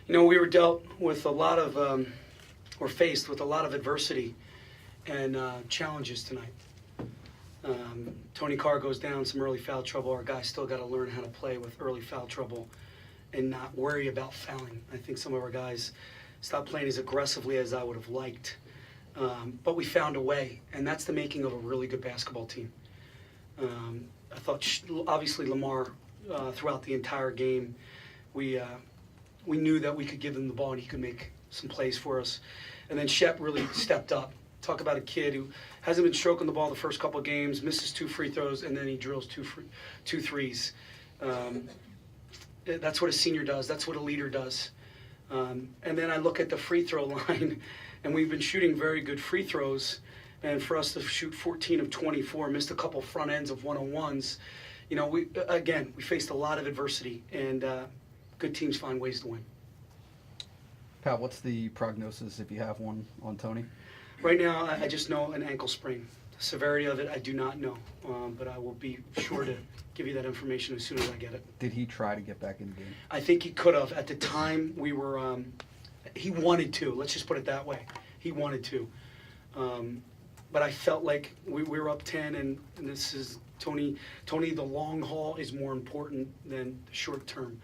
We were dealt with a lot of, or faced with a lot of adversity and challenges tonight. Tony Carr goes down, some early foul trouble. Our guys still got to learn how to play with early foul trouble and not worry about fouling. I think some of our guys stopped playing as aggressively as I would have liked. But we found a way, and that's the making of a really good basketball team. I thought, obviously, Lamar, throughout the entire game, we knew that we could give him the ball and he could make some plays for us. And then Shep really stepped up. Talk about a kid who hasn't been stroking the ball the first couple of games, misses 2 free throws, and then he drills two threes. That's what a senior does. That's what a leader does. And then I look at the free throw line, and we've been shooting very good free throws. And for us to shoot 14 of 24, missed a couple front ends of 1-on-1s, we faced a lot of adversity, and good teams find ways to win. Pat, what's the prognosis, if you have one, on Tony? Right now, I just know an ankle sprain. The severity of it, I do not know, but I will be sure to give you that information as soon as I get it. Did he try to get back in the game? I think he could have. At the time, we were he wanted to. Let's just put it that way. He wanted to. But I felt like we were up 10, and this is Tony, the long haul is more important than the short term.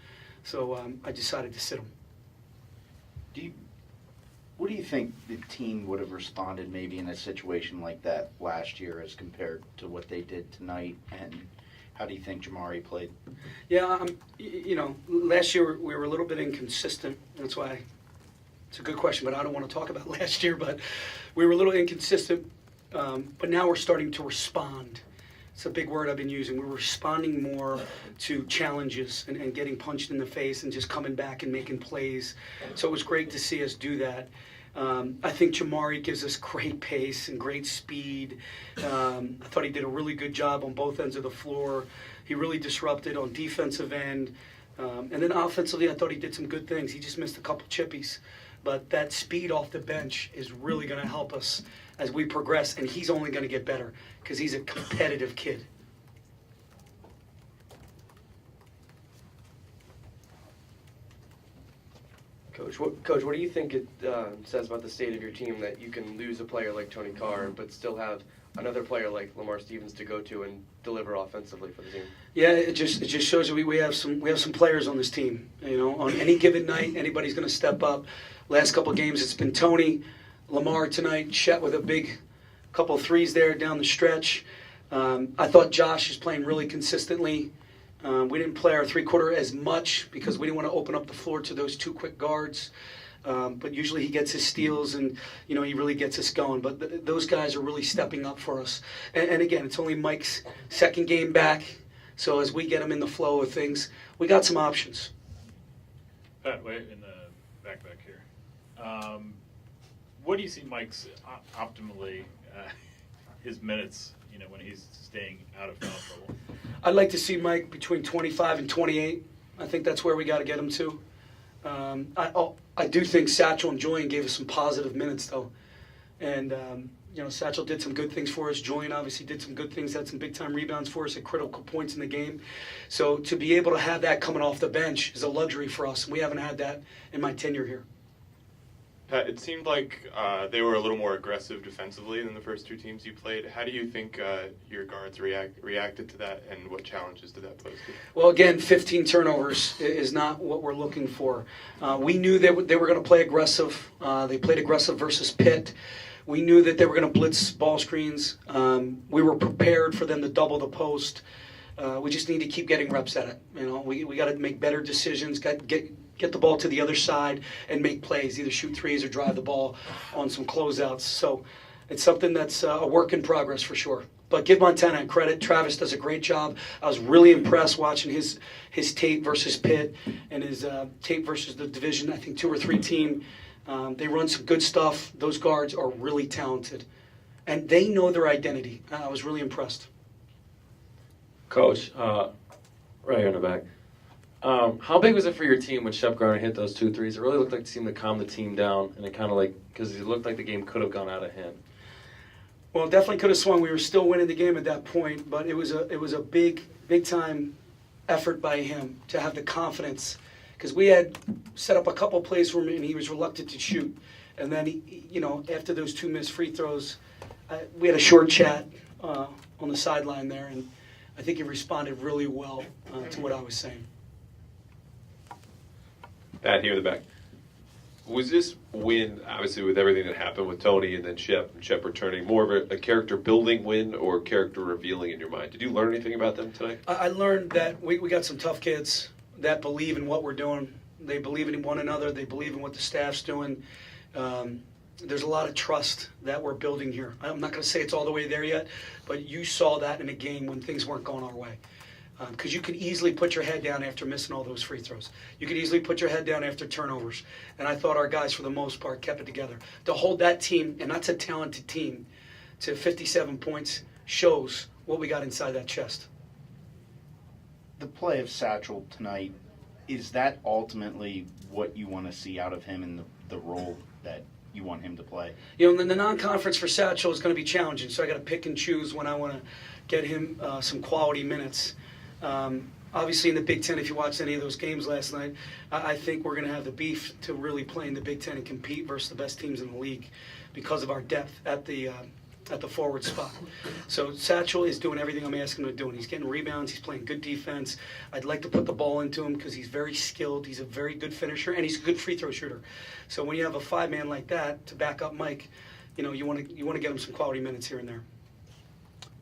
So I decided to sit him. What do you think the team would have responded maybe in a situation like that last year as compared to what they did tonight? And how do you think Jamari played? Yeah, last year we were a little bit inconsistent. That's why it's a good question, but I don't want to talk about last year. But we were a little inconsistent, but now we're starting to respond. It's a big word I've been using. We're responding more to challenges and getting punched in the face and just coming back and making plays. So it was great to see us do that. I think Jamari gives us great pace and great speed. I thought he did a really good job on both ends of the floor. He really disrupted on defensive end. And then offensively, I thought he did some good things. He just missed a couple chippies. But that speed off the bench is really going to help us as we progress, and he's only going to get better because he's a competitive kid. Coach, what do you think it says about the state of your team that you can lose a player like Tony Carr but still have another player like Lamar Stevens to go to and deliver offensively for the team? Yeah, it just shows that we have some players on this team. On any given night, anybody's going to step up. Last couple of games, it's been Tony, Lamar tonight, Chet with a big couple of threes there down the stretch. I thought Josh is playing really consistently. We didn't play our three-quarter as much because we didn't want to open up the floor to those 2 quick guards. But usually he gets his steals and, he really gets us going. But those guys are really stepping up for us. And again, it's only Mike's second game back. So as we get him in the flow of things, we got some options. Pat, wait in the back here. What do you see Mike's optimally, his minutes, when he's staying out of foul trouble? I'd like to see Mike between 25 and 28. I think that's where we got to get him to. I do think Satchel and Julian gave us some positive minutes, though. And, Satchel did some good things for us. Julian obviously did some good things, had some big-time rebounds for us at critical points in the game. So to be able to have that coming off the bench is a luxury for us. And we haven't had that in my tenure here. Pat, it seemed like they were a little more aggressive defensively than the first 2 teams you played. How do you think your guards reacted to that, and what challenges did that pose to you? Well, again, 15 turnovers is not what we're looking for. We knew they were going to play aggressive. They played aggressive versus Pitt. We knew that they were going to blitz ball screens. We were prepared for them to double the post. We just need to keep getting reps at it. We got to make better decisions, get the ball to the other side and make plays, either shoot threes or drive the ball on some closeouts. So it's something that's a work in progress for sure. But give Montana credit. Travis does a great job. I was really impressed watching his tape versus Pitt and his tape versus the Division, I think 2 or 3 team. They run some good stuff. Those guards are really talented. And they know their identity. I was really impressed. Coach, right here in the back. How big was it for your team when Shep Garner hit those 2 threes? It really looked like it seemed to calm the team down, and it kind of because it looked like the game could have gone out of hand. Well, it definitely could have swung. We were still winning the game at that point, but it was a big time effort by him to have the confidence because we had set up a couple plays for him and he was reluctant to shoot. And then, after those 2 missed free throws, we had a short chat on the sideline there, and I think he responded really well to what I was saying. Pat here in the back. Was this win, obviously with everything that happened with Tony and then Shep returning, more of a character building win or character revealing in your mind? Did you learn anything about them tonight? I learned that we got some tough kids that believe in what we're doing. They believe in one another. They believe in what the staff's doing. There's a lot of trust that we're building here. I'm not going to say it's all the way there yet, but you saw that in a game when things weren't going our way. Because you could easily put your head down after missing all those free throws. You could easily put your head down after turnovers. And I thought our guys, for the most part, kept it together. To hold that team, and that's a talented team, to 57 points shows what we got inside that chest. The play of Satchel tonight, is that ultimately what you want to see out of him in the role that you want him to play? The non-conference for Satchel is going to be challenging, so I got to pick and choose when I want to get him some quality minutes. Obviously, in the Big Ten, if you watched any of those games last night, I think we're going to have the beef to really play in the Big Ten and compete versus the best teams in the league because of our depth at the forward spot. So Satchel is doing everything I'm asking him to do. And he's getting rebounds. He's playing good defense. I'd like to put the ball into him because he's very skilled. He's a very good finisher, and he's a good free throw shooter. So when you have a 5-man like that to back up Mike, you want to get him some quality minutes here and there.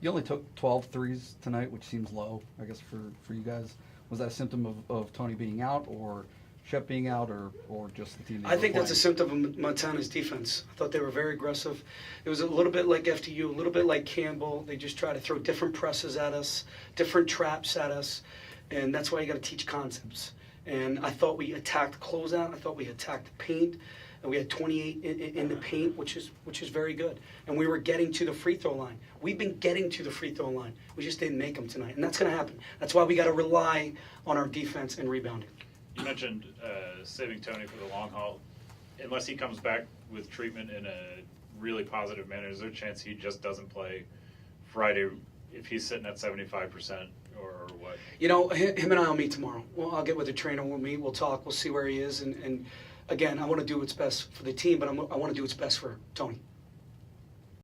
You only took 12 threes tonight, which seems low, I guess, for you guys. Was that a symptom of Tony being out or Shep being out or just the team that I think that's a symptom of Montana's defense. I thought they were very aggressive. It was a little bit like FDU, a little bit like Campbell. They just try to throw different presses at us, different traps at us, and that's why you got to teach concepts. And I thought we attacked closeout. I thought we attacked paint. And we had 28 in the paint, which is very good. And we were getting to the free throw line. We've been getting to the free throw line. We just didn't make them tonight, and that's going to happen. That's why we got to rely on our defense and rebounding. You mentioned saving Tony for the long haul. Unless he comes back with treatment in a really positive manner, is there a chance he just doesn't play Friday if he's sitting at 75% or what? Him and I will meet tomorrow. Well, I'll get with the trainer. We'll meet. We'll talk. We'll see where he is. And again, I want to do what's best for the team, but I want to do what's best for Tony.